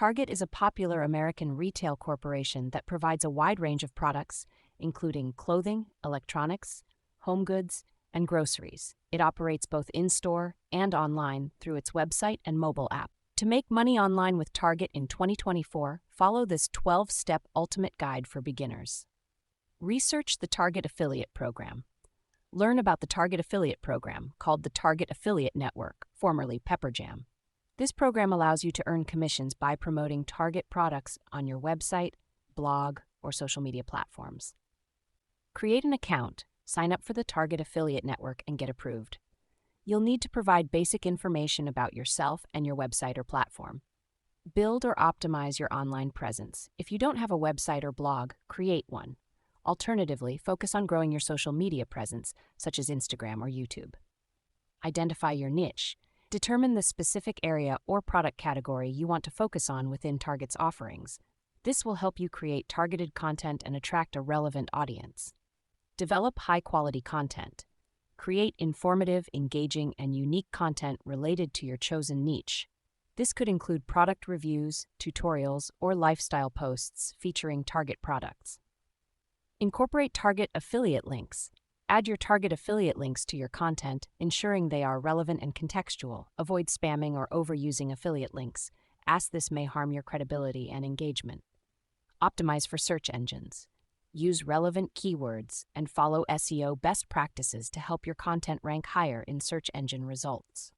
Target is a popular American retail corporation that provides a wide range of products, including clothing, electronics, home goods, and groceries. It operates both in-store and online through its website and mobile app. To make money online with Target in 2024, follow this 12-step ultimate guide for beginners. Research the Target Affiliate Program. Learn about the Target Affiliate Program, called the Target Affiliate Network, formerly PepperJam. This program allows you to earn commissions by promoting Target products on your website, blog, or social media platforms. Create an account, sign up for the Target Affiliate Network, and get approved. You'll need to provide basic information about yourself and your website or platform. Build or optimize your online presence. If you don't have a website or blog, create one. Alternatively, focus on growing your social media presence, such as Instagram or YouTube. Identify your niche. Determine the specific area or product category you want to focus on within Target's offerings. This will help you create targeted content and attract a relevant audience. Develop high-quality content. Create informative, engaging, and unique content related to your chosen niche. This could include product reviews, tutorials, or lifestyle posts featuring Target products. Incorporate Target affiliate links. Add your Target affiliate links to your content, ensuring they are relevant and contextual. Avoid spamming or overusing affiliate links, as this may harm your credibility and engagement. Optimize for search engines. Use relevant keywords and follow SEO best practices to help your content rank higher in search engine results.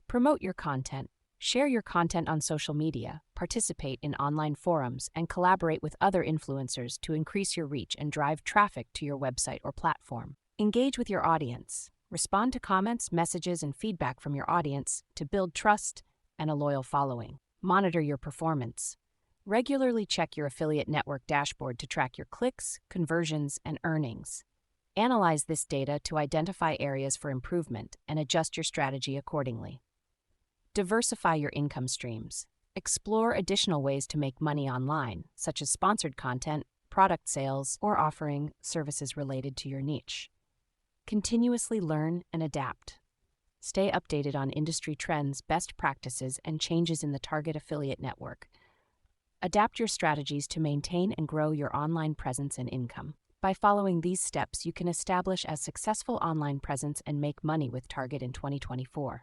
Promote your content. Share your content on social media, participate in online forums, and collaborate with other influencers to increase your reach and drive traffic to your website or platform. Engage with your audience. Respond to comments, messages, and feedback from your audience to build trust and a loyal following. Monitor your performance. Regularly check your affiliate network dashboard to track your clicks, conversions, and earnings. Analyze this data to identify areas for improvement and adjust your strategy accordingly. Diversify your income streams. Explore additional ways to make money online, such as sponsored content, product sales, or offering services related to your niche. Continuously learn and adapt. Stay updated on industry trends, best practices, and changes in the Target Affiliate Network. Adapt your strategies to maintain and grow your online presence and income. By following these steps, you can establish a successful online presence and make money with Target in 2024.